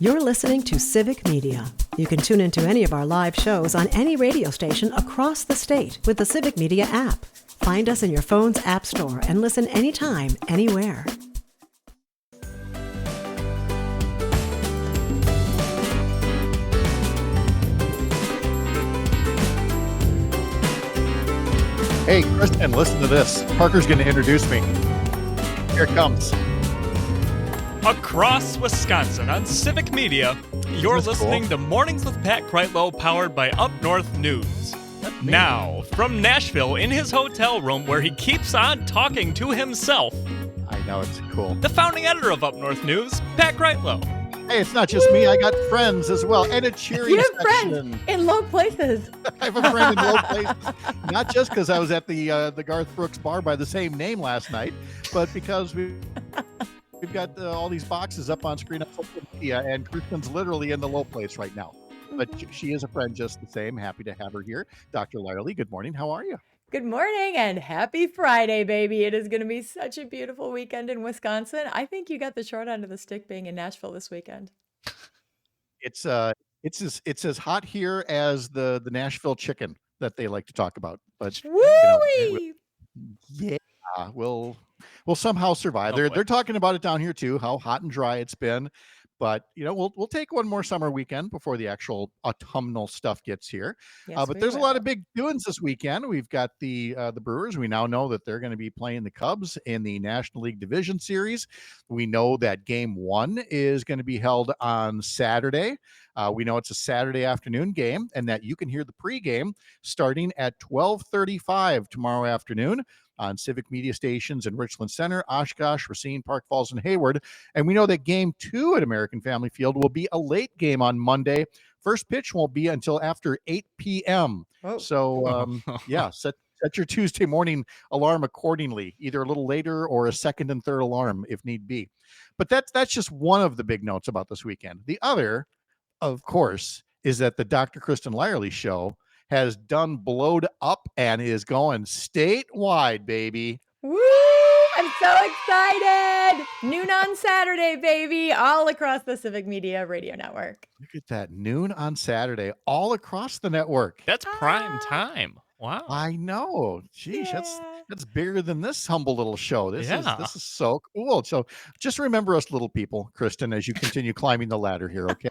You're listening to Civic Media. You can tune into any of our live shows on any radio station across the state with the Civic Media app. Find us in your phone's app store and listen anytime, anywhere. Hey, Kristin, listen to this. Parker's going to introduce me. Here it comes. Across Wisconsin on Civic Media, you're listening to Mornings with Pat Kreitlow, powered by Up North News. Now, from Nashville, in his hotel room where he keeps on talking to himself. I know, it's cool. The founding editor of Up North News, Pat Kreitlow. Hey, it's not just me. I got friends as well. And a cheering You have section. friends in low places. I have a friend in low places. Not just because I was at the Garth Brooks bar by the same name last night, but because we've got all these boxes up on screen on social media, and Kristin's literally in the low place right now. But she is a friend just the same. Happy to have her here. Dr. Lyerly, good morning. How are you? Good morning and happy Friday, baby. It is going to be such a beautiful weekend in Wisconsin. I think you got the short end of the stick being in Nashville this weekend. It's as hot here as the Nashville chicken that they like to talk about. But Woo-wee! yeah, we'll somehow survive. Oh, They're talking about it down here too, how hot and dry it's been. But we'll take one more summer weekend before the actual autumnal stuff gets here. Yes, But we there's a lot of will. big doings this weekend. We've got the Brewers. We now know that they're going to be playing the Cubs in the National League Division Series. We know that Game 1 is going to be held on Saturday. We know it's a Saturday afternoon game, and that you can hear the pregame starting at 12:35 tomorrow afternoon on Civic Media stations in Richland Center, Oshkosh, Racine, Park Falls, and Hayward. And we know that Game 2 at American Family Field will be a late game on Monday. First pitch won't be until after 8 p.m. Oh. So, set your Tuesday morning alarm accordingly, either a little later or a second and third alarm if need be. But that's just one of the big notes about this weekend. The other, of course, is that the Dr. Kristin Lyerly show has done blowed up and is going statewide, baby. Woo! I'm so excited. Noon on Saturday, baby, all across the Civic Media Radio Network. Look at that, noon on Saturday, all across the network. That's prime time. Wow. I know. Geez, Yeah. that's bigger than this humble little show. This Yeah. is so cool. So just remember us little people, Kristin, as you continue climbing the ladder here, okay?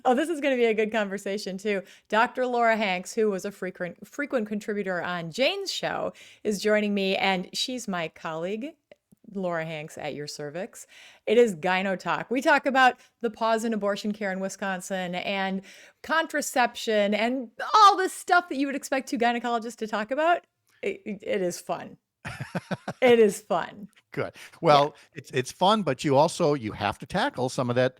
Oh, this is going to be a good conversation too. Dr. Laura Hanks, who was a frequent contributor on Jane's show, is joining me, and she's my colleague, Laura Hanks, at your cervix. It is Gyno Talk. We talk about the pause in abortion care in Wisconsin and contraception and all this stuff that you would expect two gynecologists to talk about. It is fun. It is fun. Good. Well, it's fun, but you have to tackle some of that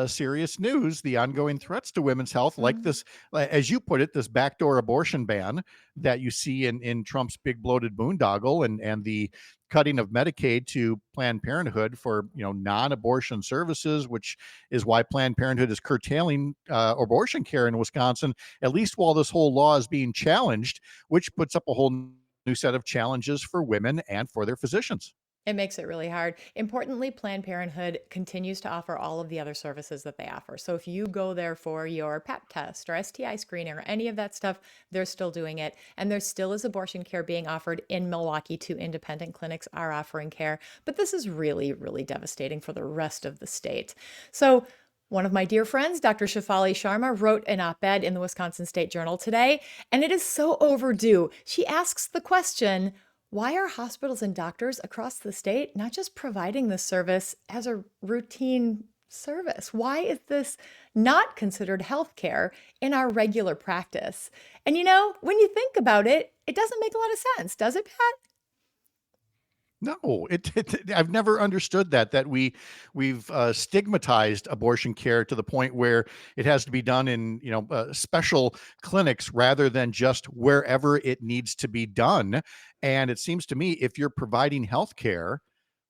serious news, the ongoing threats to women's health, like this, as you put it, this backdoor abortion ban that you see in Trump's big bloated boondoggle, and the cutting of Medicaid to Planned Parenthood for non-abortion services, which is why Planned Parenthood is curtailing abortion care in Wisconsin, at least while this whole law is being challenged, which puts up a whole new set of challenges for women and for their physicians. It makes it really hard. Importantly, Planned Parenthood continues to offer all of the other services that they offer. So if you go there for your Pap test or STI screening or any of that stuff, they're still doing it. And there still is abortion care being offered in Milwaukee. 2 independent clinics are offering care. But this is really, really devastating for the rest of the state. So one of my dear friends, Dr. Shefali Sharma, wrote an op-ed in the Wisconsin State Journal today, and it is so overdue. She asks the question, why are hospitals and doctors across the state not just providing this service as a routine service? Why is this not considered healthcare in our regular practice? And when you think about it, it doesn't make a lot of sense, does it, Pat? No, I've never understood that we've stigmatized abortion care to the point where it has to be done in special clinics rather than just wherever it needs to be done. And it seems to me, if you're providing health care,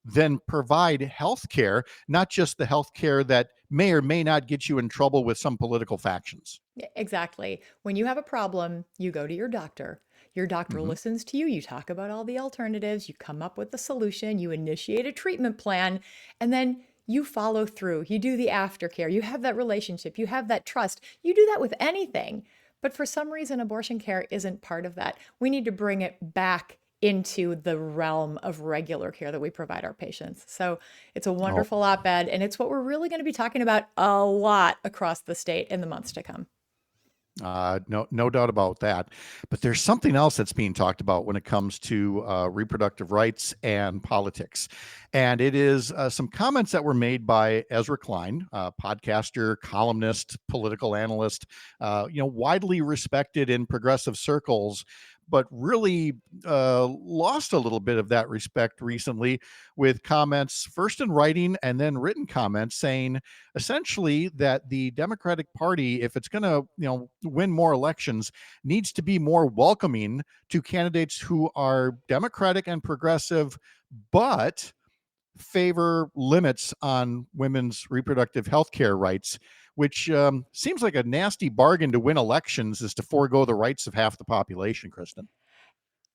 then provide health care, not just the health care that may or may not get you in trouble with some political factions. Yeah, exactly. When you have a problem, you go to your doctor. Your doctor listens to you. You talk about all the alternatives. You come up with a solution. You initiate a treatment plan. And then you follow through, you do the aftercare, you have that relationship, you have that trust. You do that with anything. But for some reason, abortion care isn't part of that. We need to bring it back into the realm of regular care that we provide our patients. So it's a wonderful op-ed, and it's what we're really going to be talking about a lot across the state in the months to come. No doubt about that. But there's something else that's being talked about when it comes to reproductive rights and politics. And it is some comments that were made by Ezra Klein, podcaster, columnist, political analyst, widely respected in progressive circles, but really lost a little bit of that respect recently with comments, first in writing and then written comments, saying essentially that the Democratic Party, if it's going to, win more elections, needs to be more welcoming to candidates who are Democratic and progressive, but favor limits on women's reproductive health care rights, which seems like a nasty bargain to win elections, is to forego the rights of half the population, Kristin.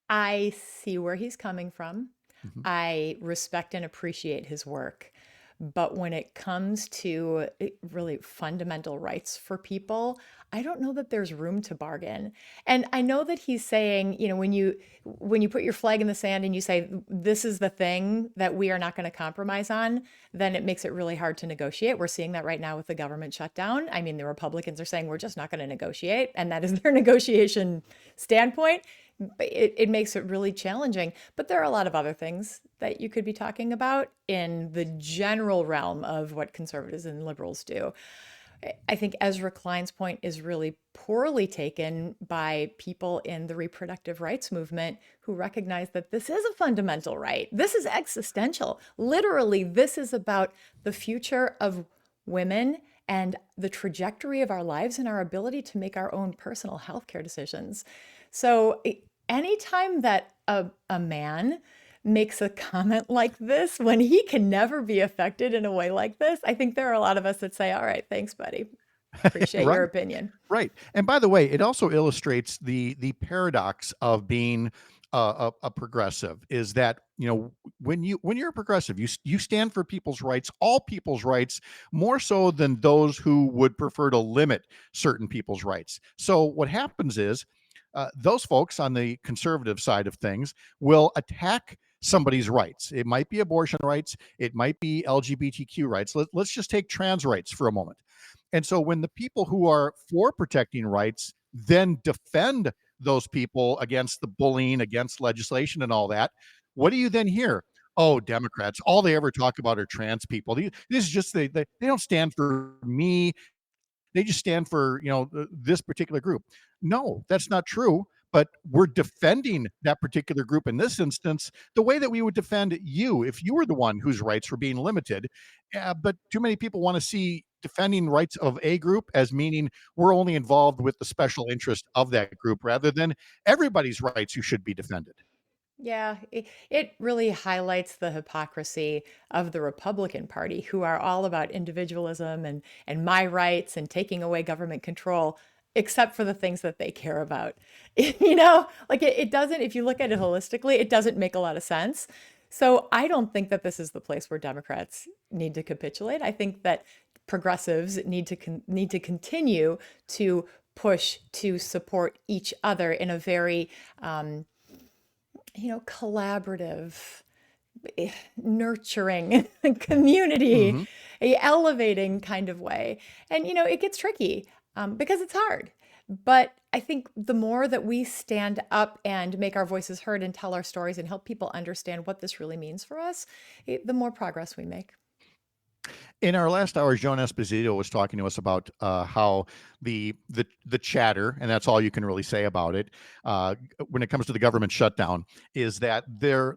I see where he's coming from. Mhm. I respect and appreciate his work. But when it comes to really fundamental rights for people, I don't know that there's room to bargain. And I know that he's saying, when you put your flag in the sand and you say, this is the thing that we are not going to compromise on, then it makes it really hard to negotiate. We're seeing that right now with the government shutdown. I mean, the Republicans are saying we're just not going to negotiate, and that is their negotiation standpoint. It makes it really challenging. But there are a lot of other things that you could be talking about in the general realm of what conservatives and liberals do. I think Ezra Klein's point is really poorly taken by people in the reproductive rights movement who recognize that this is a fundamental right. This is existential. Literally, this is about the future of women and the trajectory of our lives and our ability to make our own personal healthcare decisions. So anytime that a man makes a comment like this, when he can never be affected in a way like this, I think there are a lot of us that say, all right, thanks, buddy. Appreciate Right. your opinion. Right. And by the way, it also illustrates the paradox of being a progressive, is that, when you're a progressive, you stand for people's rights, all people's rights, more so than those who would prefer to limit certain people's rights. So what happens is those folks on the conservative side of things will attack somebody's rights. It might be abortion rights. It might be LGBTQ rights. Let's just take trans rights for a moment. And so when the people who are for protecting rights then defend those people against the bullying, against legislation and all that, what do you then hear? Oh, Democrats, all they ever talk about are trans people. This is just, they don't stand for me. They just stand for, this particular group. No, that's not true. But we're defending that particular group in this instance the way that we would defend you if you were the one whose rights were being limited. But too many people want to see defending rights of a group as meaning we're only involved with the special interest of that group rather than everybody's rights who should be defended. Yeah, it really highlights the hypocrisy of the Republican Party, who are all about individualism and my rights and taking away government control, except for the things that they care about. Like it doesn't, if you look at it holistically, it doesn't make a lot of sense. So I don't think that this is the place where Democrats need to capitulate. I think that progressives need to continue to push to support each other in a very collaborative, nurturing community, a elevating kind of way. And, it gets tricky because it's hard. But I think the more that we stand up and make our voices heard and tell our stories and help people understand what this really means for us, the more progress we make. In our last hour, Joan Esposito was talking to us about how the chatter, and that's all you can really say about it, when it comes to the government shutdown, is that there,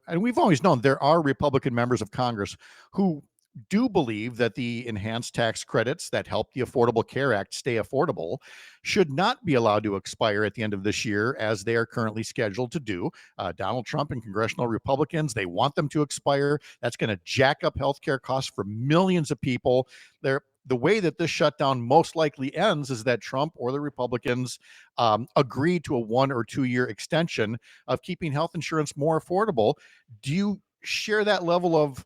and we've always known there are Republican members of Congress who do believe that the enhanced tax credits that help the Affordable Care Act stay affordable should not be allowed to expire at the end of this year, as they are currently scheduled to do. Donald Trump and congressional Republicans, they want them to expire. That's going to jack up healthcare costs for millions of people. The way that this shutdown most likely ends is that Trump or the Republicans agree to a 1 or 2 year extension of keeping health insurance more affordable. Do you share that level of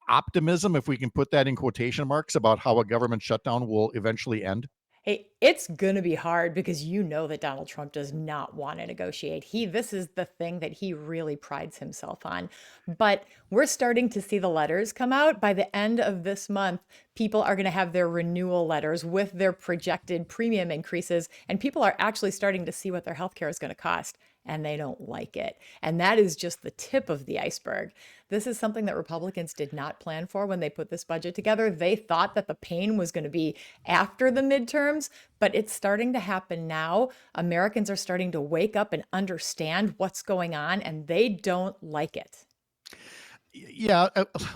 optimism, if we can put that in quotation marks, about how a government shutdown will eventually end? Hey, it's going to be hard because you know that Donald Trump does not want to negotiate. This is the thing that he really prides himself on. But we're starting to see the letters come out. By the end of this month, people are going to have their renewal letters with their projected premium increases, and people are actually starting to see what their healthcare is going to cost, and they don't like it. And that is just the tip of the iceberg. This is something that Republicans did not plan for when they put this budget together. They thought that the pain was going to be after the midterms, but it's starting to happen now. Americans are starting to wake up and understand what's going on, and they don't like it. Yeah,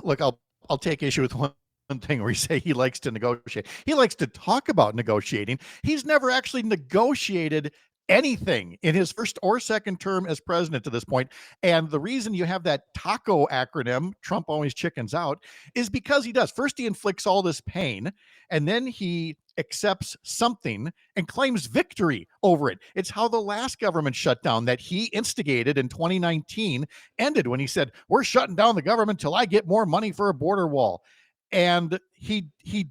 look, I'll take issue with one thing where you say he likes to negotiate. He likes to talk about negotiating. He's never actually negotiated anything in his first or second term as president to this point. And the reason you have that TACO acronym, Trump always chickens out, is because he does. First, he inflicts all this pain, and then he accepts something and claims victory over it. It's how the last government shutdown that he instigated in 2019 ended, when he said, we're shutting down the government till I get more money for a border wall. And he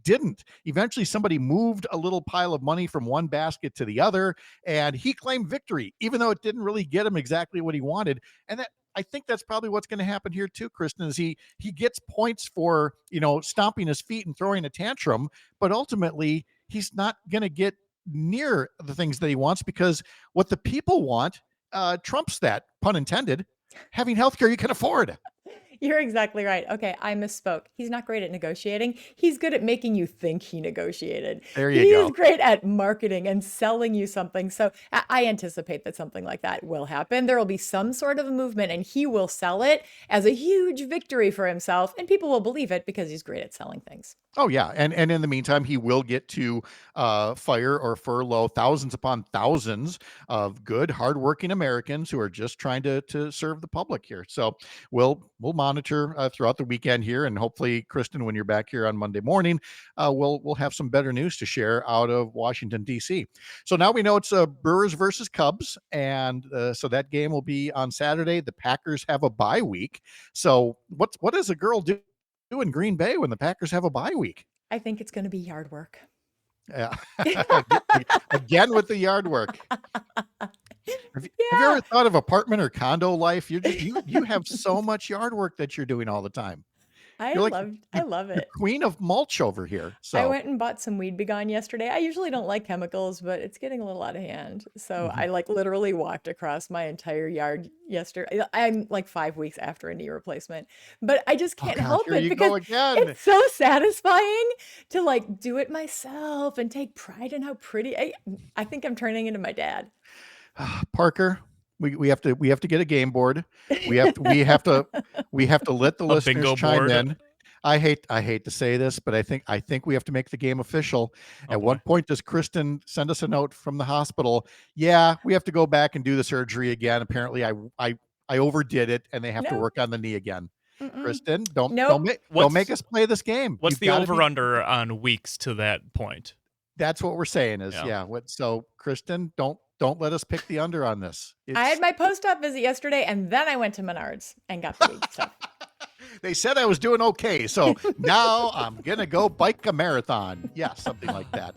didn't. Eventually, somebody moved a little pile of money from one basket to the other, and he claimed victory, even though it didn't really get him exactly what he wanted. And that, I think that's probably what's going to happen here too, Kristin, is he gets points for, stomping his feet and throwing a tantrum, but ultimately he's not going to get near the things that he wants, because what the people want trumps that, pun intended, having healthcare you can afford. You're exactly right. Okay, I misspoke. He's not great at negotiating. He's good at making you think he negotiated. There you go. He's great at marketing and selling you something. So I anticipate that something like that will happen. There will be some sort of a movement, and he will sell it as a huge victory for himself, and people will believe it because he's great at selling things. Oh, yeah. And in the meantime, he will get to fire or furlough thousands upon thousands of good, hardworking Americans who are just trying to serve the public here. So we'll monitor throughout the weekend here. And hopefully, Kristin, when you're back here on Monday morning, we'll have some better news to share out of Washington, D.C. So now we know it's Brewers versus Cubs. And so that game will be on Saturday. The Packers have a bye week. So what does a girl do in Green Bay when the Packers have a bye week? I think it's going to be yard work. Yeah. Again with the yard work. Have you ever thought of apartment or condo life? You have so much yard work that you're doing all the time. I love it. The queen of mulch over here. So I went and bought some Weed Begone yesterday. I usually don't like chemicals, but it's getting a little out of hand. So I literally walked across my entire yard yesterday. I'm like 5 weeks after a knee replacement, but I just can't help it because it's so satisfying to do it myself and take pride in how pretty. I think I'm turning into my dad. Parker, we have to get a game board. We have to let the listeners chime in. I hate to say this, but I think we have to make the game official. At what point does Kristin send us a note from the hospital? Yeah, we have to go back and do the surgery again. Apparently, I overdid it, and they have to work on the knee again. Kristin, don't make us play this game. What's the over/under on weeks to that point? That's what we're saying is so Kristin, don't let us pick the under on this. I had my post-op visit yesterday, and then I went to Menards and got the weed stuff. They said I was doing okay, so now I'm going to go bike a marathon. Yeah, something like that.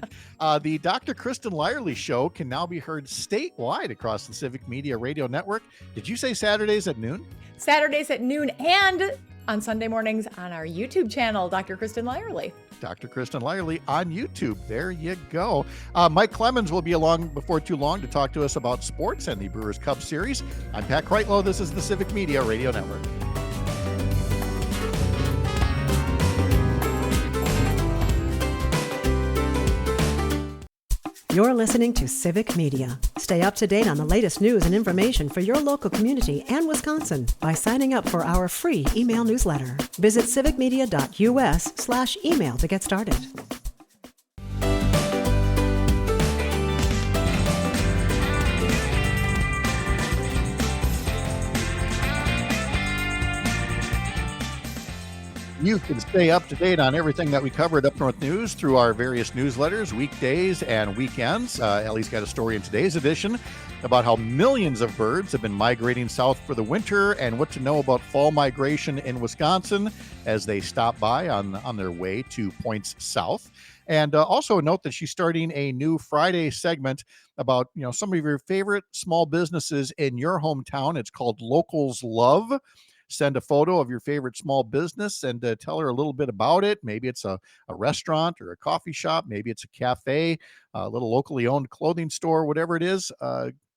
The Dr. Kristin Lyerly Show can now be heard statewide across the Civic Media Radio Network. Did you say Saturdays at noon? Saturdays at noon, and on Sunday mornings on our YouTube channel, Dr. Kristin Lyerly. Dr. Kristin Lyerly on YouTube. There you go. Mike Clemens will be along before too long to talk to us about sports and the Brewers Cubs series. I'm Pat Kreitlow. This is the Civic Media Radio Network. You're listening to Civic Media. Stay up to date on the latest news and information for your local community and Wisconsin by signing up for our free email newsletter. Visit civicmedia.us/email to get started. You can stay up to date on everything that we cover at Up North News through our various newsletters, weekdays and weekends. Ellie's got a story in today's edition about how millions of birds have been migrating south for the winter and what to know about fall migration in Wisconsin as they stop by on their way to points south. And also note that she's starting a new Friday segment about, some of your favorite small businesses in your hometown. It's called Locals Love. Send a photo of your favorite small business and tell her a little bit about it. Maybe it's a restaurant or a coffee shop. Maybe it's a cafe, a little locally owned clothing store, whatever it is.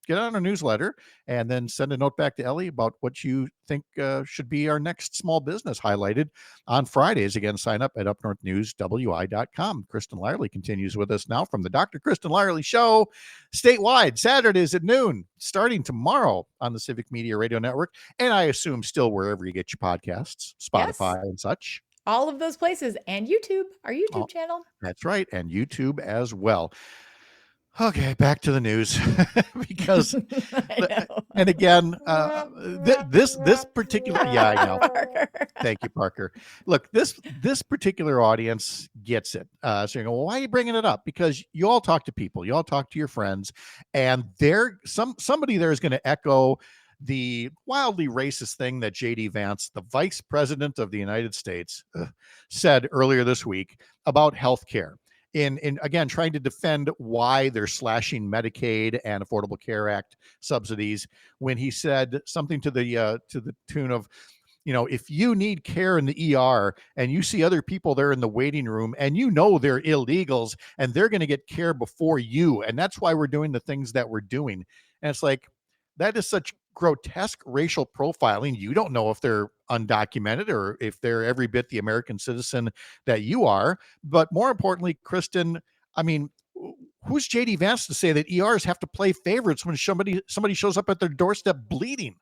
Get on our newsletter and then send a note back to Ellie about what you think should be our next small business highlighted on Fridays. Again, sign up at upnorthnewswi.com. Kristin Lyerly continues with us now from the Dr. Kristin Lyerly Show, statewide, Saturdays at noon, starting tomorrow on the Civic Media Radio Network, and I assume still wherever you get your podcasts, Spotify and such. All of those places, and YouTube, our YouTube channel. That's right, and YouTube as well. Okay, back to the news because, and again, this particular, I know. Thank you, Parker. Look, this particular audience gets it. So you go, well, why are you bringing it up? Because you all talk to people, you all talk to your friends, and somebody there is going to echo the wildly racist thing that J.D. Vance, the Vice President of the United States, said earlier this week about healthcare. In again, trying to defend why they're slashing Medicaid and Affordable Care Act subsidies, when he said something to the tune of, if you need care in the ER and you see other people there in the waiting room and they're illegals and they're going to get care before you, and that's why we're doing the things that we're doing. And it's like, that is such grotesque racial profiling. You don't know if they're undocumented or if they're every bit the American citizen that you are. But more importantly, Kristin, I mean, who's J.D. Vance to say that ERs have to play favorites when somebody shows up at their doorstep bleeding?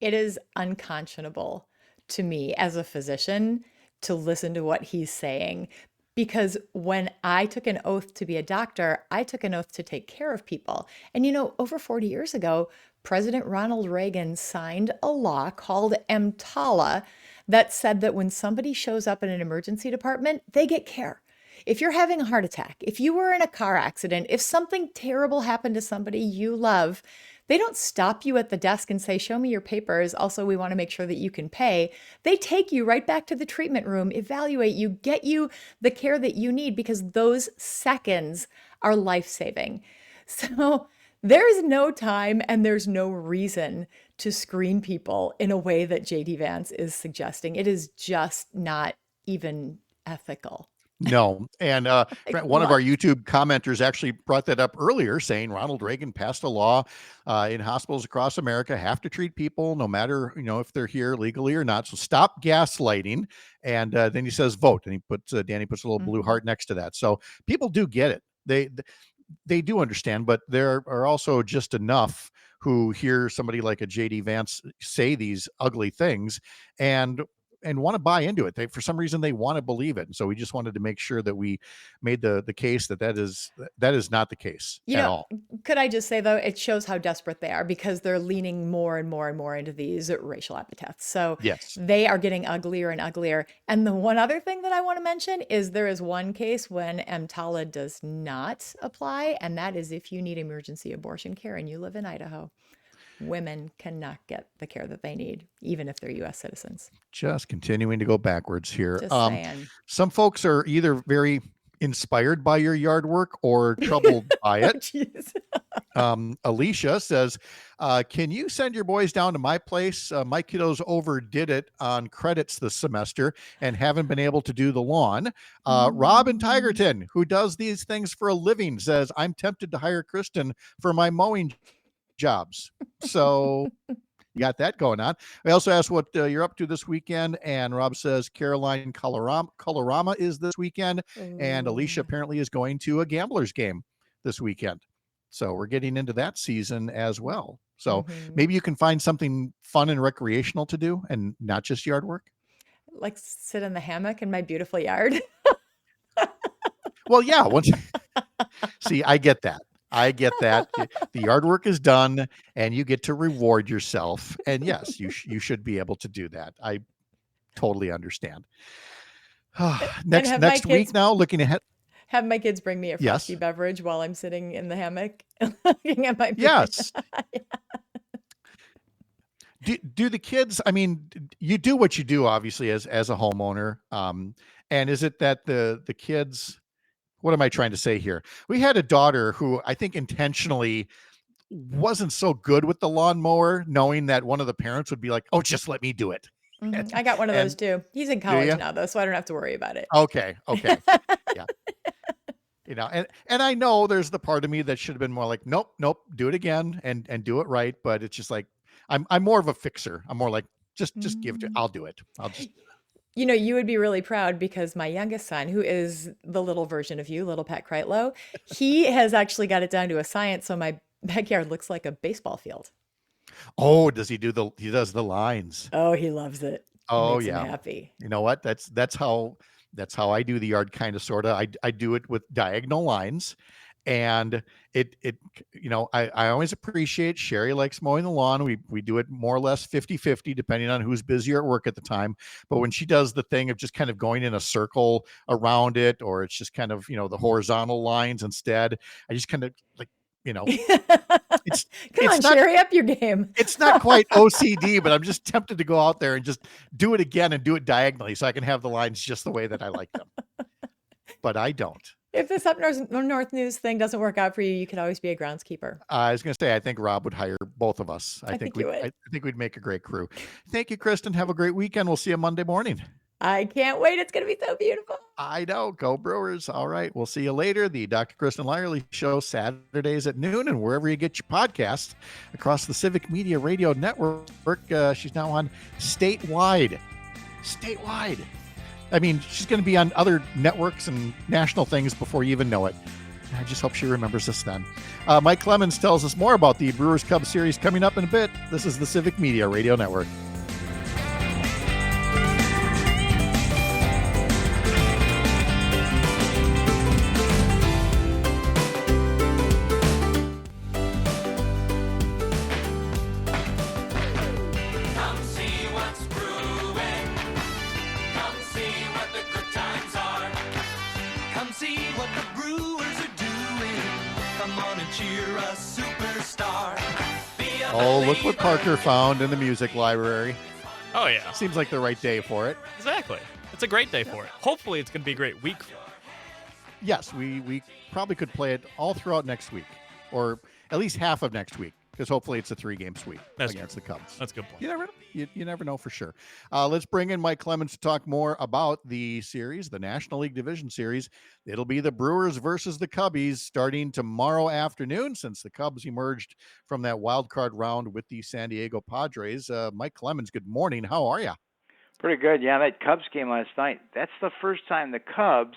It is unconscionable to me as a physician to listen to what he's saying. Because when I took an oath to be a doctor, I took an oath to take care of people. And over 40 years ago, President Ronald Reagan signed a law called EMTALA that said that when somebody shows up in an emergency department, they get care. If you're having a heart attack, if you were in a car accident, if something terrible happened to somebody you love, they don't stop you at the desk and say, show me your papers. Also, we want to make sure that you can pay. They take you right back to the treatment room, evaluate you, get you the care that you need, because those seconds are life-saving. So there is no time and there's no reason to screen people in a way that J.D. Vance is suggesting. It is just not even ethical. No. And one of our YouTube commenters actually brought that up earlier, saying Ronald Reagan passed a law in hospitals across America have to treat people no matter, if they're here legally or not. So stop gaslighting. And then he says, vote. And Danny puts a little blue heart next to that. So people do get it. They do understand, but there are also just enough who hear somebody like a J.D. Vance say these ugly things and want to buy into it. For some reason, they want to believe it. And so we just wanted to make sure that we made the case that is not the case at all. Could I just say, though, it shows how desperate they are, because they're leaning more and more and more into these racial epithets. So yes, they are getting uglier and uglier. And the one other thing that I want to mention is there is one case when EMTALA does not apply, and that is if you need emergency abortion care and you live in Idaho. Women cannot get the care that they need, even if they're U.S. citizens. Just continuing to go backwards here. Just saying. Some folks are either very inspired by your yard work or troubled by it. Alicia says, can you send your boys down to my place? My kiddos overdid it on credits this semester and haven't been able to do the lawn. Rob in Tigerton, who does these things for a living, says, I'm tempted to hire Kristin for my mowing jobs. So you got that going on. I also asked what you're up to this weekend, and Rob says Caroline Colorama is this weekend, and Alicia apparently is going to a Gamblers game this weekend. So we're getting into that season as well. So maybe you can find something fun and recreational to do and not just yard work. Like sit in the hammock in my beautiful yard. Well, yeah. See, I get that. The yard work is done and you get to reward yourself. And yes, you should be able to do that. totally understand. And have my Next week kids now, looking ahead. have my kids bring me a frosty Yes. beverage while I'm sitting in the hammock looking at my beer. Yes. Do the kids, I mean, you do what you do, obviously, as a homeowner. And is it that the kids, what am I trying to say here? We had a daughter who I think intentionally wasn't so good with the lawnmower, knowing that one of the parents would be like, "Oh, just let me do it." Mhm. I got one of those And too. He's in do college you? now though, so I don't have to worry about it. Okay. Yeah. And I know there's the part of me that should have been more like, nope, do it again and do it right. But it's just like, I'm more of a fixer. I'm more like, just give it to, Mm. I'll do it. I'll just, You know, you would be really proud because my youngest son, who is the little version of you, little Pat Kreitlow, he has actually got it down to a science. So my backyard looks like a baseball field. oh, he does the lines. Oh, he loves it. It Oh makes him yeah. happy. You know what? That's how I do the yard, kind of, sort of. I do it with diagonal lines. And I always appreciate Sherry likes mowing the lawn. We do it more or less 50-50, depending on who's busier at work at the time. But when she does the thing of just kind of going in a circle around it, or it's just kind of, the horizontal lines instead, I just kind of like, it's Come on, not Sherry, up your game. it's not quite OCD, but I'm just tempted to go out there and just do it again and do it diagonally so I can have the lines just the way that I like them. But I don't. If this up north news thing doesn't work out for you, you could always be a groundskeeper. I was going to say, I think Rob would hire both of us. I think you would. I think we'd make a great crew. Thank you, Kristin. Have a great weekend. We'll see you Monday morning. I can't wait. It's going to be so beautiful. I know. Go Brewers. All right. We'll see you later. The Dr. Kristin Lyerly Show, Saturdays at noon, and wherever you get your podcasts across the Civic Media Radio Network. She's now on statewide. I mean, she's going to be on other networks and national things before you even know it. I just hope she remembers us then. Mike Clemens tells us more about the Brewers Cubs series coming up in a bit. This is the Civic Media Radio Network. Oh, look what Parker found in the music library. Oh, yeah. Seems like the right day for it. Exactly. It's a great day for it. Hopefully it's going to be a great week for it. Yes, we probably could play it all throughout next week, or at least half of next week, because hopefully it's a 3-game sweep against the Cubs. That's a good point. You never know. You never know for sure. Let's bring in Mike Clemens to talk more about the series, the National League Division Series. It'll be the Brewers versus the Cubbies starting tomorrow afternoon, since the Cubs emerged from that wild card round with the San Diego Padres. Mike Clemens, good morning. How are you? Pretty good. Yeah, that Cubs game last night, that's the first time the Cubs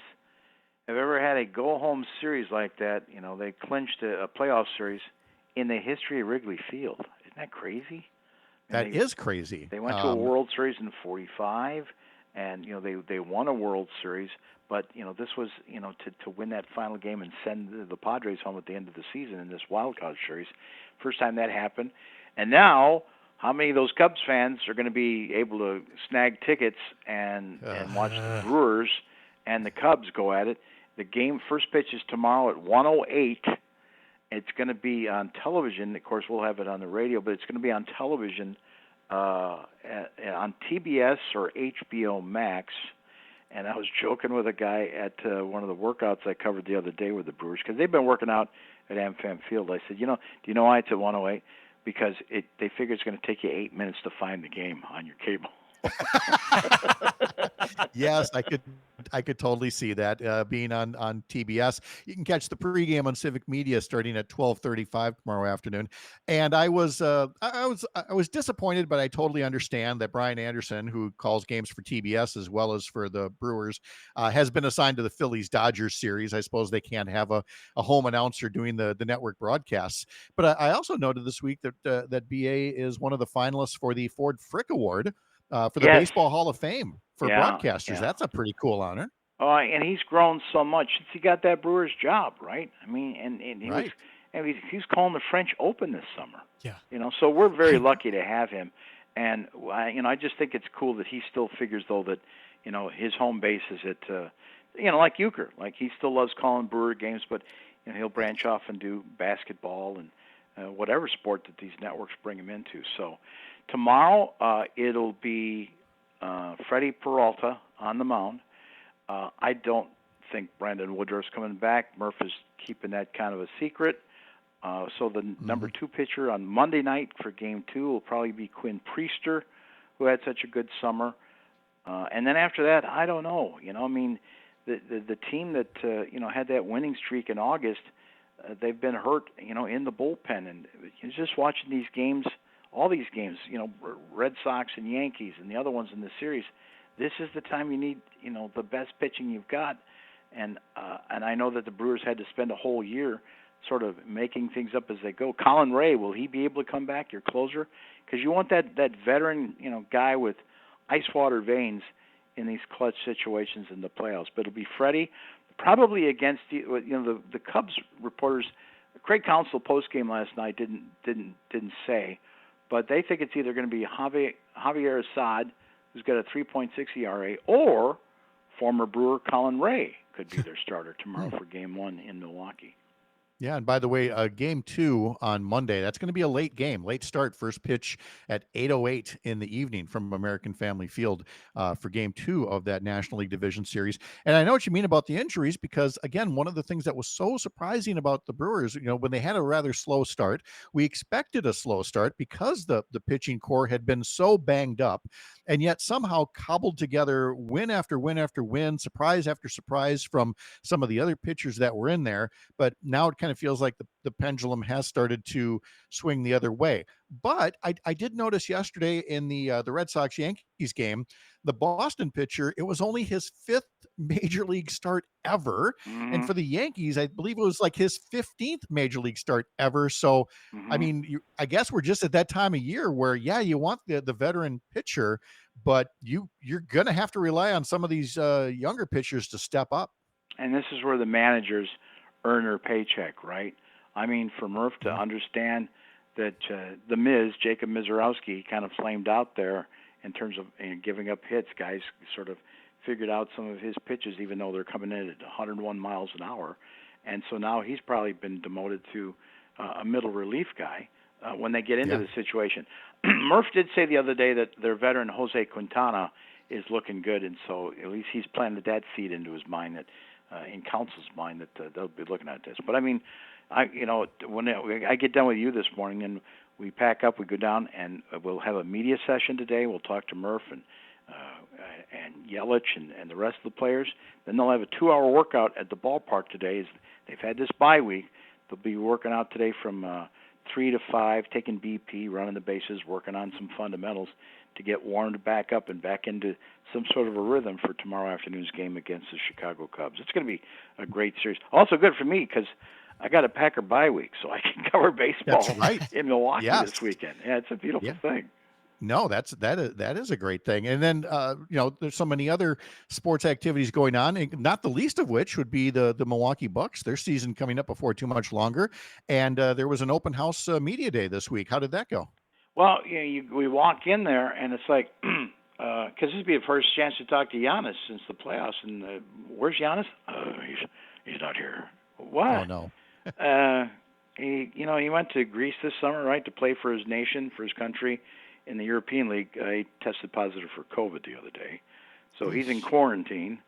have ever had a go-home series like that. They clinched a playoff series in the history of Wrigley Field. Isn't that crazy? That is crazy. They went to a World Series in '45, and they won a World Series. But this was to win that final game and send the Padres home at the end of the season in this wild card series. First time that happened. And now, how many of those Cubs fans are going to be able to snag tickets and watch the Brewers and the Cubs go at it? The game first pitch is tomorrow at 1:08. It's going to be on television. Of course, we'll have it on the radio, but it's going to be on television on TBS or HBO Max. And I was joking with a guy at one of the workouts I covered the other day with the Brewers, because they've been working out at AmFam Field. I said, do you know why it's at 1:08? Because they figure it's going to take you 8 minutes to find the game on your cable. Yes, I could totally see that being on TBS. You can catch the pregame on Civic Media starting at 12:35 tomorrow afternoon. And I was disappointed, but I totally understand that Brian Anderson, who calls games for TBS as well as for the Brewers, has been assigned to the Phillies-Dodgers series. I suppose they can't have a home announcer doing the network broadcasts. But I also noted this week that BA is one of the finalists for the Ford Frick Award for the Baseball Hall of Fame for broadcasters. Yeah. That's a pretty cool honor. Oh, and he's grown so much since he got that Brewers job, right? I mean, and he's calling the French Open this summer. Yeah. So we're very lucky to have him. And I just think it's cool that he still figures though that his home base is at like Euchre, like he still loves calling Brewer games, but he'll branch off and do basketball and whatever sport that these networks bring him into. So tomorrow it'll be Freddie Peralta on the mound. I don't think Brandon Woodruff's coming back. Murph is keeping that kind of a secret. So the number 2 pitcher on Monday night for Game 2 will probably be Quinn Priester, who had such a good summer. And then after that, I don't know. The team that had that winning streak in August, they've been hurt, in the bullpen. And just watching these games, all these games, Red Sox and Yankees and the other ones in the series, this is the time you need, the best pitching you've got. And I know that the Brewers had to spend a whole year sort of making things up as they go. Colin Ray, will he be able to come back, your closer? Because you want that veteran, guy with ice water veins in these clutch situations in the playoffs. But it'll be Freddie, probably against the Cubs reporters. Craig Counsell postgame last night didn't say, but they think it's either going to be Javier Assad, who's got a 3.6 ERA, or former Brewer Colin Ray could be their starter tomorrow for Game 1 in Milwaukee. Yeah, and by the way, Game 2 on Monday, that's going to be a late game, late start, first pitch at 8:08 in the evening from American Family Field for Game 2 of that National League Division Series. And I know what you mean about the injuries because, again, one of the things that was so surprising about the Brewers, when they had a rather slow start, we expected a slow start because the pitching core had been so banged up, and yet somehow cobbled together win after win after win, surprise after surprise from some of the other pitchers that were in there. But now it kind of feels like the pendulum has started to swing the other way. But I did notice yesterday in the Red Sox-Yankees game, the Boston pitcher, it was only his 5th major league start ever. And for the Yankees, I believe it was like his 15th major league start ever. So, I mean, I guess we're just at that time of year where, you want the veteran pitcher, but you're going to have to rely on some of these younger pitchers to step up. And this is where the managers earn their paycheck, right? I mean, for Murph to understand that the Miz, Jacob Mizorowski, kind of flamed out there in terms of giving up hits. Guys sort of figured out some of his pitches, even though they're coming in at 101 miles an hour. And so now he's probably been demoted to a middle relief guy when they get into the situation. Murph did say the other day that their veteran Jose Quintana is looking good, and so at least he's planted that seed into his mind that in Counsell's mind that they'll be looking at this. But I mean, when I get done with you this morning and we pack up, we go down and we'll have a media session today. We'll talk to Murph and Yelich and the rest of the players. Then they'll have a 2-hour workout at the ballpark today. They've had this bye week. They'll be working out today from 3 to 5, taking BP, running the bases, working on some fundamentals to get warmed back up and back into some sort of a rhythm for tomorrow afternoon's game against the Chicago Cubs. It's going to be a great series. Also good for me because I got a Packer bye week, so I can cover baseball in Milwaukee this weekend. Yeah, it's a beautiful thing. No, that is a great thing. And then there's so many other sports activities going on, and not the least of which would be the Milwaukee Bucks. Their season coming up before too much longer, and there was an open house media day this week. How did that go? Well, we walk in there, and it's like, because this would be the first chance to talk to Giannis since the playoffs. And where's Giannis? He's not here. What? Oh no. He went to Greece this summer, right, to play for his nation, for his country, in the European League. He tested positive for COVID the other day, so he's in quarantine.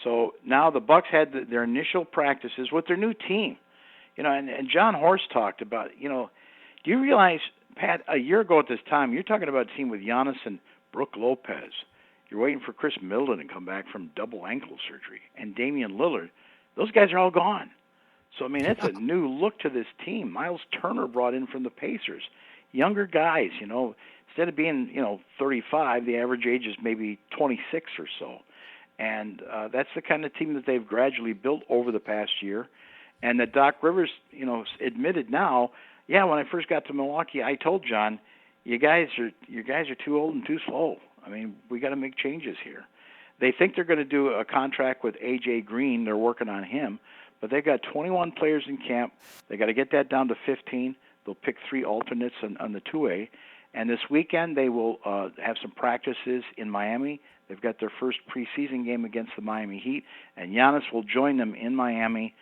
So now the Bucks had their initial practices with their new team, and John Horst talked about, do you realize, Pat, a year ago at this time, you're talking about a team with Giannis and Brook Lopez. You're waiting for Chris Middleton to come back from double ankle surgery, and Damian Lillard. Those guys are all gone. So, I mean, it's a new look to this team. Miles Turner brought in from the Pacers. Younger guys, instead of being, 35, the average age is maybe 26 or so. And that's the kind of team that they've gradually built over the past year. And that Doc Rivers, admitted now, when I first got to Milwaukee, I told John, you guys are too old and too slow. I mean, we got to make changes here. They think they're going to do a contract with A.J. Green. They're working on him. But they've got 21 players in camp. They got to get that down to 15. They'll pick 3 alternates on the 2A. And this weekend they will have some practices in Miami. They've got their first preseason game against the Miami Heat, and Giannis will join them in Miami.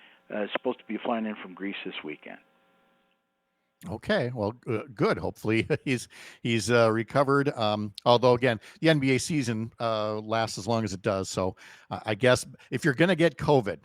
Supposed to be flying in from Greece this weekend. Okay, well, good. Hopefully he's recovered. Although again, the NBA season lasts as long as it does. So I guess if you're going to get COVID,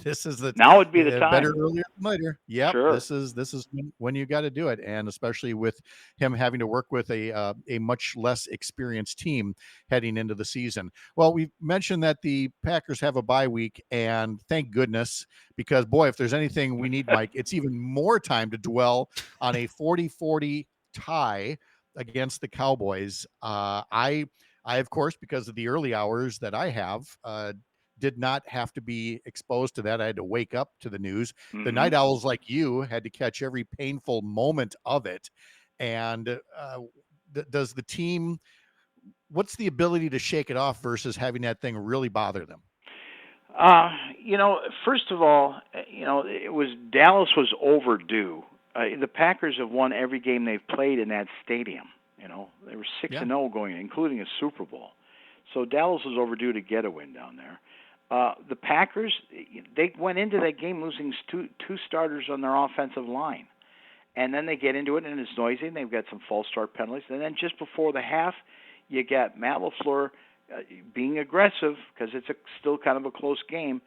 this is the now would be the time. Better earlier than later. Yep, sure. This is when you got to do it, and especially with him having to work with a much less experienced team heading into the season. Well, we mentioned that the Packers have a bye week, and thank goodness, because boy, if there's anything we need, Mike, it's even more time to dwell on a 40-40 tie against the Cowboys. I of course, because of the early hours that I have, did not have to be exposed to that. I had to wake up to the news. The night owls like you had to catch every painful moment of it. And does the team, what's the ability to shake it off versus having that thing really bother them? First of all, Dallas was overdue. The Packers have won every game they've played in that stadium. They were 6-0 going, including a Super Bowl. So Dallas was overdue to get a win down there. The Packers, they went into that game losing two starters on their offensive line. And then they get into it, and it's noisy, and they've got some false start penalties. And then just before the half, you got Matt LaFleur being aggressive because it's still kind of a close game.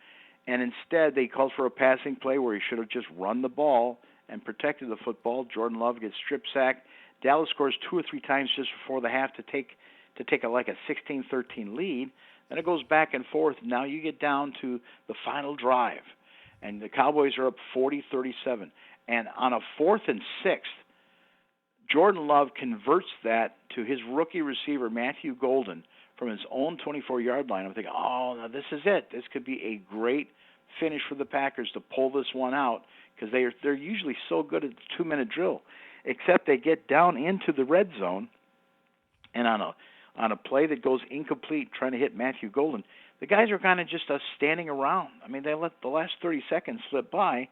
And instead, they called for a passing play where he should have just run the ball and protected the football. Jordan Love gets strip sacked. Dallas scores 2 or 3 times just before the half to take a 16-13 lead. Then it goes back and forth. Now you get down to the final drive, and the Cowboys are up 40-37. And on a 4th and 6, Jordan Love converts that to his rookie receiver, Matthew Golden, from his own 24-yard line. I'm thinking, now this is it. This could be a great finish for the Packers to pull this one out because they're usually so good at the 2-minute drill, except they get down into the red zone, and on a play that goes incomplete trying to hit Matthew Golden, the guys are kind of just standing around. I mean, they let the last 30 seconds slip by,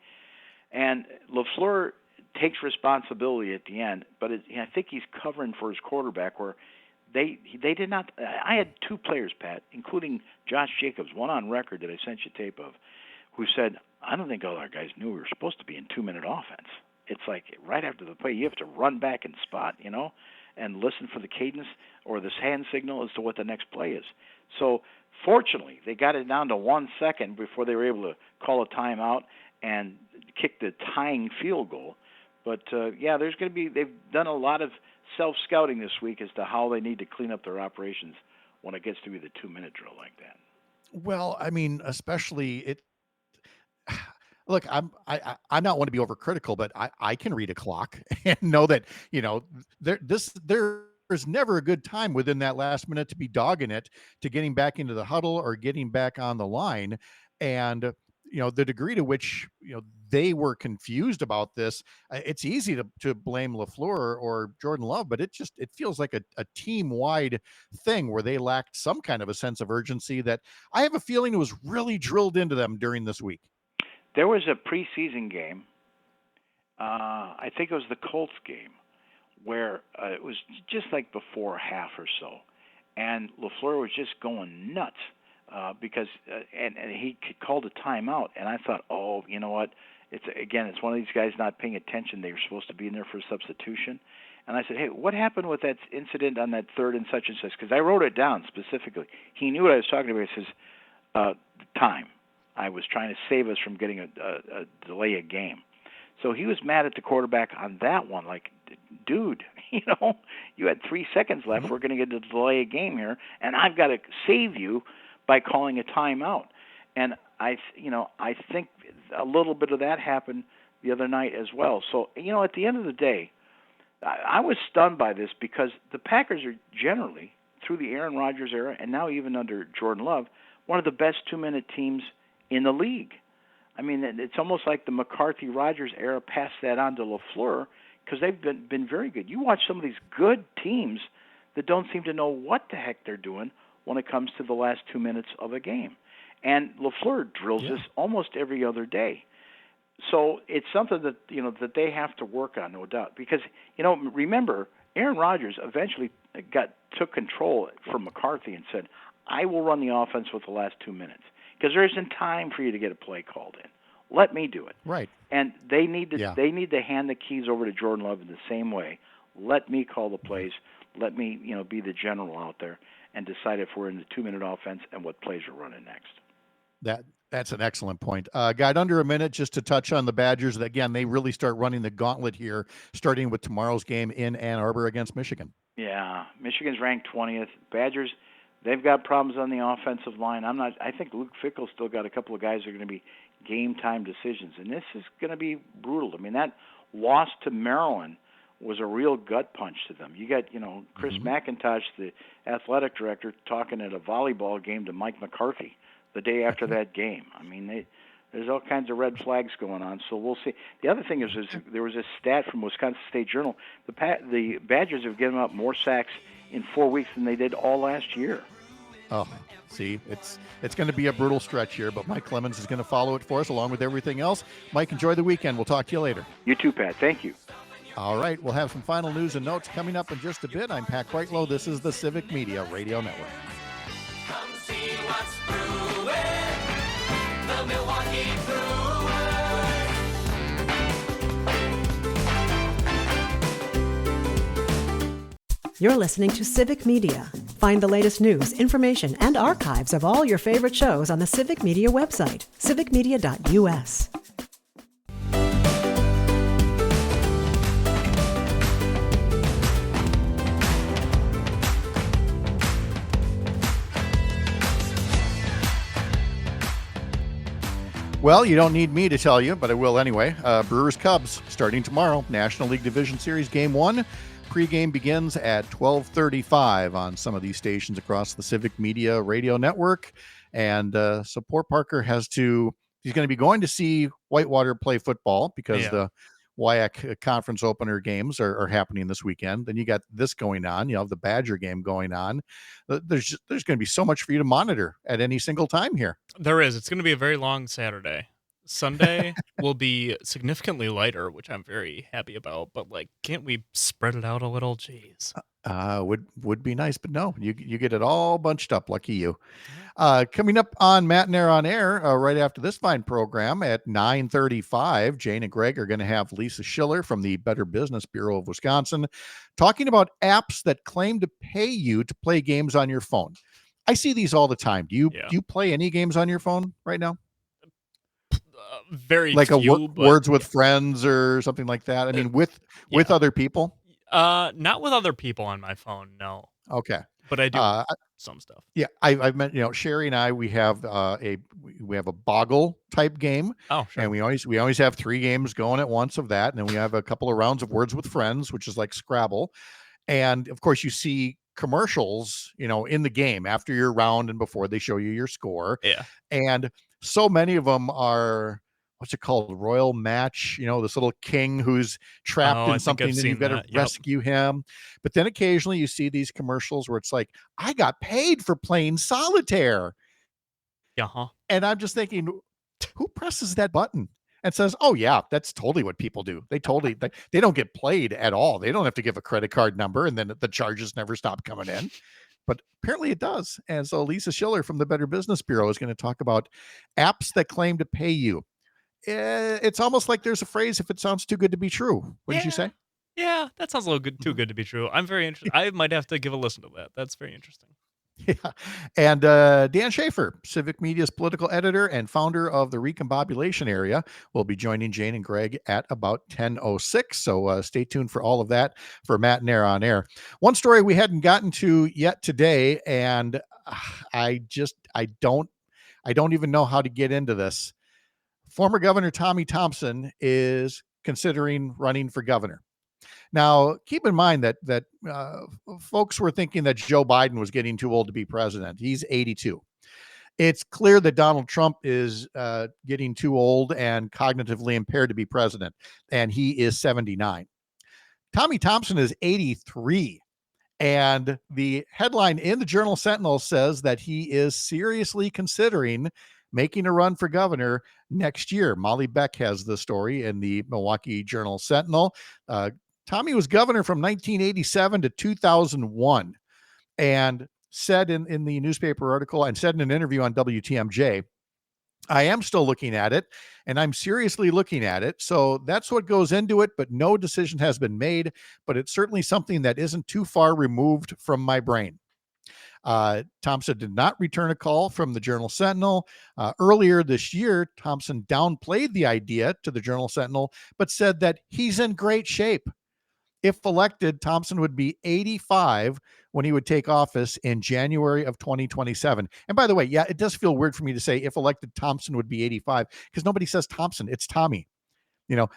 and LaFleur takes responsibility at the end, but I think he's covering for his quarterback where they did not. I had 2 players, Pat, including Josh Jacobs, one on record that I sent you tape of, who said, I don't think all our guys knew we were supposed to be in 2-minute offense. It's like right after the play, you have to run back and spot, and listen for the cadence or this hand signal as to what the next play is. So fortunately, they got it down to 1 second before they were able to call a timeout and kick the tying field goal. But, there's going to be – they've done a lot of self-scouting this week as to how they need to clean up their operations when it gets to be the 2-minute drill like that. Well, I mean, especially it – look, I'm not one to be overcritical, but I can read a clock and know that, there's never a good time within that last minute to be dogging it, to getting back into the huddle or getting back on the line. And, the degree to which, they were confused about this, it's easy to blame LaFleur or Jordan Love, but it feels like a team-wide thing where they lacked some kind of a sense of urgency that I have a feeling it was really drilled into them during this week. There was a preseason game, I think it was the Colts game, where it was just like before half or so, and LaFleur was just going nuts because and he called a timeout, and I thought, you know what? It's one of these guys not paying attention. They were supposed to be in there for a substitution. And I said, hey, what happened with that incident on that 3rd and such? Because I wrote it down specifically. He knew what I was talking about. He says, time. I was trying to save us from getting a delay a game. So he was mad at the quarterback on that one. Like, dude, you had 3 seconds left. We're going to get a delay a game here, and I've got to save you by calling a timeout. And I think a little bit of that happened the other night as well. So, at the end of the day, I was stunned by this because the Packers are generally, through the Aaron Rodgers era and now even under Jordan Love, one of the best 2-minute teams in the league. I mean, it's almost like the McCarthy-Rodgers era passed that on to LaFleur because they've been very good. You watch some of these good teams that don't seem to know what the heck they're doing when it comes to the last 2 minutes of a game. And LaFleur drills this almost every other day. So it's something that, that they have to work on, no doubt. Because, remember, Aaron Rodgers eventually took control from McCarthy and said, I will run the offense with the last 2 minutes because there isn't time for you to get a play called in. Let me do it. Right. And they need to hand the keys over to Jordan Love in the same way. Let me call the plays. Let me, be the general out there and decide if we're in the 2-minute offense and what plays we're running next. That's an excellent point. Got under a minute just to touch on the Badgers. Again, they really start running the gauntlet here, starting with tomorrow's game in Ann Arbor against Michigan. Yeah, Michigan's ranked 20th. Badgers, they've got problems on the offensive line. I think Luke Fickle's still got a couple of guys that are going to be game-time decisions, and this is going to be brutal. I mean, that loss to Maryland was a real gut punch to them. You got, Chris McIntosh, the athletic director, talking at a volleyball game to Mike McCarthy the day after that game. I mean, there's all kinds of red flags going on, so we'll see. The other thing is there was a stat from Wisconsin State Journal. The Badgers have given up more sacks in 4 weeks than they did all last year. Oh, see, it's going to be a brutal stretch here, but Mike Clemens is going to follow it for us along with everything else. Mike, enjoy the weekend. We'll talk to you later. You too, Pat. Thank you. All right, we'll have some final news and notes coming up in just a bit. I'm Pat Kreitlow. This is the Civic Media Radio Network. Come see what's brewing, the Milwaukee Brewers. You're listening to Civic Media. Find the latest news, information, and archives of all your favorite shows on the Civic Media website, civicmedia.us. Well, you don't need me to tell you, but I will anyway. Brewers-Cubs starting tomorrow. National League Division Series Game 1. Pregame begins at 12:35 on some of these stations across the Civic Media Radio Network. And so poor Parker he's going to be going to see Whitewater play football because the WIAC conference opener games are happening this weekend. Then you got this going on. You have the Badger game going on. There's going to be so much for you to monitor at any single time here. There is. It's going to be a very long Saturday. Sunday will be significantly lighter, which I'm very happy about. But can't we spread it out a little? Jeez. Would be nice, but no, you get it all bunched up. Lucky you. Coming up on Matt and Air on Air, right after this fine program at 9:35, Jane and Greg are going to have Lisa Schiller from the Better Business Bureau of Wisconsin talking about apps that claim to pay you to play games on your phone. I see these all the time. Do you play any games on your phone right now? Very like few, Words with Friends or something like that. I mean, with other people. Not with other people on my phone. No. Okay. But I do some stuff. Yeah, I've met Sherry and I. We have a Boggle type game. Oh, sure. And we always have 3 games going at once of that, and then we have a couple of rounds of Words with Friends, which is like Scrabble. And of course, you see commercials, in the game after your round and before they show you your score. Yeah. And so many of them are. What's it called? Royal Match, this little king who's trapped in something and you've got to rescue him. But then occasionally you see these commercials where it's like, I got paid for playing solitaire. Uh-huh. And I'm just thinking, who presses that button and says, oh yeah, that's totally what people do. They don't get played at all. They don't have to give a credit card number and then the charges never stop coming in. But apparently it does. And so Lisa Schiller from the Better Business Bureau is going to talk about apps that claim to pay you. It's almost like there's a phrase, if it sounds too good to be true. What did you say? Yeah, that sounds a little too good to be true. I'm very interested. I might have to give a listen to that. That's very interesting. Yeah. And Dan Schaefer, Civic Media's political editor and founder of the Recombobulation Area, will be joining Jane and Greg at about 10:06. So stay tuned for all of that for Matt and Air on Air. One story we hadn't gotten to yet today, and I don't even know how to get into this. Former Governor Tommy Thompson is considering running for governor. Now, keep in mind that folks were thinking that Joe Biden was getting too old to be president. He's 82. It's clear that Donald Trump is getting too old and cognitively impaired to be president, and he is 79. Tommy Thompson is 83. And the headline in the Journal Sentinel says that he is seriously considering making a run for governor next year. Molly Beck has the story in the Milwaukee Journal Sentinel. Tommy was governor from 1987 to 2001, and said in the newspaper article and said in an interview on WTMJ, I am still looking at it, and I'm seriously looking at it. So that's what goes into it, but no decision has been made. But it's certainly something that isn't too far removed from my brain. Thompson did not return a call from the Journal-Sentinel. Earlier this year, Thompson downplayed the idea to the Journal-Sentinel, but said that he's in great shape. If elected, Thompson would be 85 when he would take office in January of 2027. And by the way, yeah, it does feel weird for me to say if elected, Thompson would be 85, because nobody says Thompson, it's Tommy.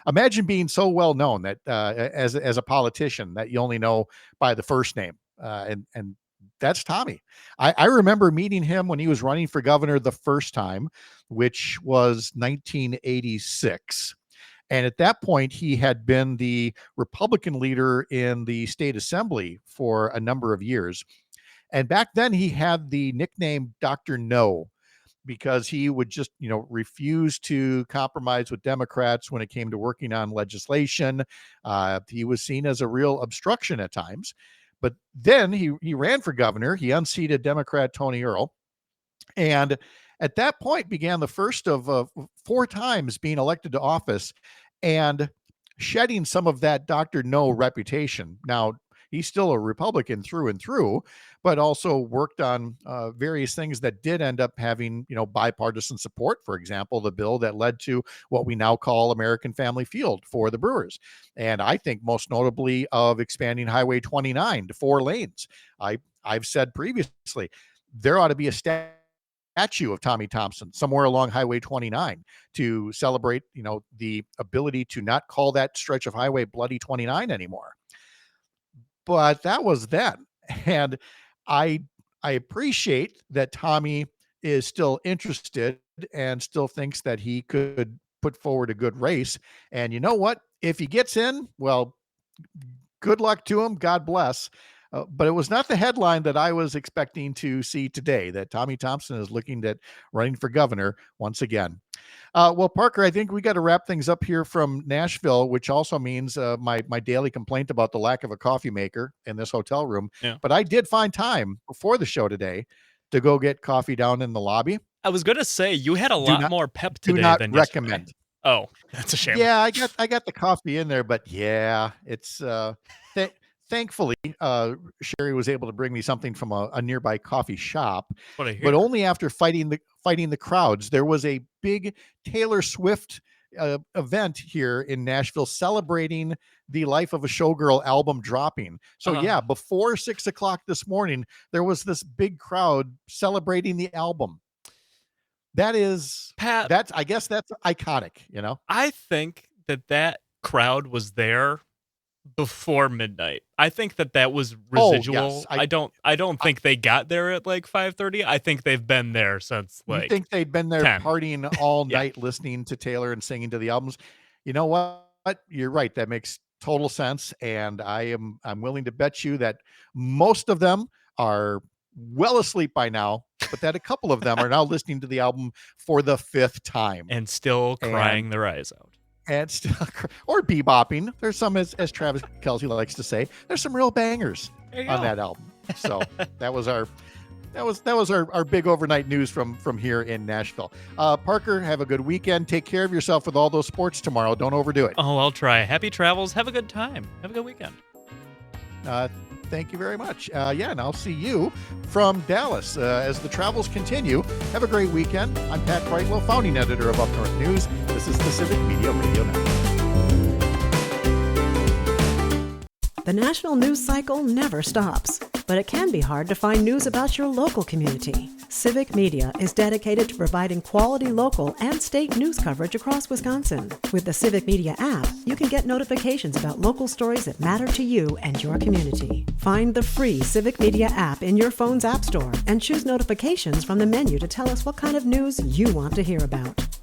Imagine being so well known that as a politician that you only know by the first name. And that's Tommy. I remember meeting him when he was running for governor the first time, which was 1986. And at that point, he had been the Republican leader in the state assembly for a number of years. And back then he had the nickname Dr. No, because he would just, refuse to compromise with Democrats when it came to working on legislation. He was seen as a real obstruction at times. But then he ran for governor. He unseated Democrat Tony Earl. And at that point began the first of 4 times being elected to office and shedding some of that Dr. No reputation. Now, he's still a Republican through and through, but also worked on various things that did end up having, bipartisan support. For example, the bill that led to what we now call American Family Field for the Brewers. And I think most notably of expanding Highway 29 to 4 lanes. I've said previously, there ought to be a statue of Tommy Thompson somewhere along Highway 29 to celebrate, the ability to not call that stretch of highway Bloody 29 anymore. But that was then. And I appreciate that Tommy is still interested and still thinks that he could put forward a good race. And you know what? If he gets in, well, good luck to him. God bless. But it was not the headline that I was expecting to see today, that Tommy Thompson is looking at running for governor once again. Well, Parker, I think we got to wrap things up here from Nashville, which also means my daily complaint about the lack of a coffee maker in this hotel room. Yeah. But I did find time before the show today to go get coffee down in the lobby. I was going to say, you had a lot more pep today do not than recommend. Yesterday. Oh, that's a shame. Yeah, I got the coffee in there, but yeah, it's thankfully, Sherry was able to bring me something from a nearby coffee shop, but only after fighting the crowds. There was a big Taylor Swift event here in Nashville celebrating the Life of a Showgirl album dropping. So yeah, before 6 o'clock this morning, there was this big crowd celebrating the album. That is, Pat, I guess that's iconic, I think that crowd was there before midnight. I think that was residual. Oh, yes. I don't think they got there at like 5:30. I think they've been there since like. You think they'd been there 10. partying all night, listening to Taylor and singing to the albums? You know what? You're right. That makes total sense, and I'm willing to bet you that most of them are well asleep by now, but that a couple of them are now listening to the album for the 5th time and still crying their eyes out. And still, or bebopping. There's some, as Travis Kelce likes to say, there's some real bangers on that album. So that was our big overnight news from here in Nashville. Parker, have a good weekend. Take care of yourself with all those sports tomorrow. Don't overdo it. Oh, I'll try. Happy travels. Have a good time. Have a good weekend. Thank you very much. And I'll see you from Dallas as the travels continue. Have a great weekend. I'm Pat Kreitlow, founding editor of Up North News. This is the Civic Media Radio Network. The national news cycle never stops, but it can be hard to find news about your local community. Civic Media is dedicated to providing quality local and state news coverage across Wisconsin. With the Civic Media app, you can get notifications about local stories that matter to you and your community. Find the free Civic Media app in your phone's app store and choose notifications from the menu to tell us what kind of news you want to hear about.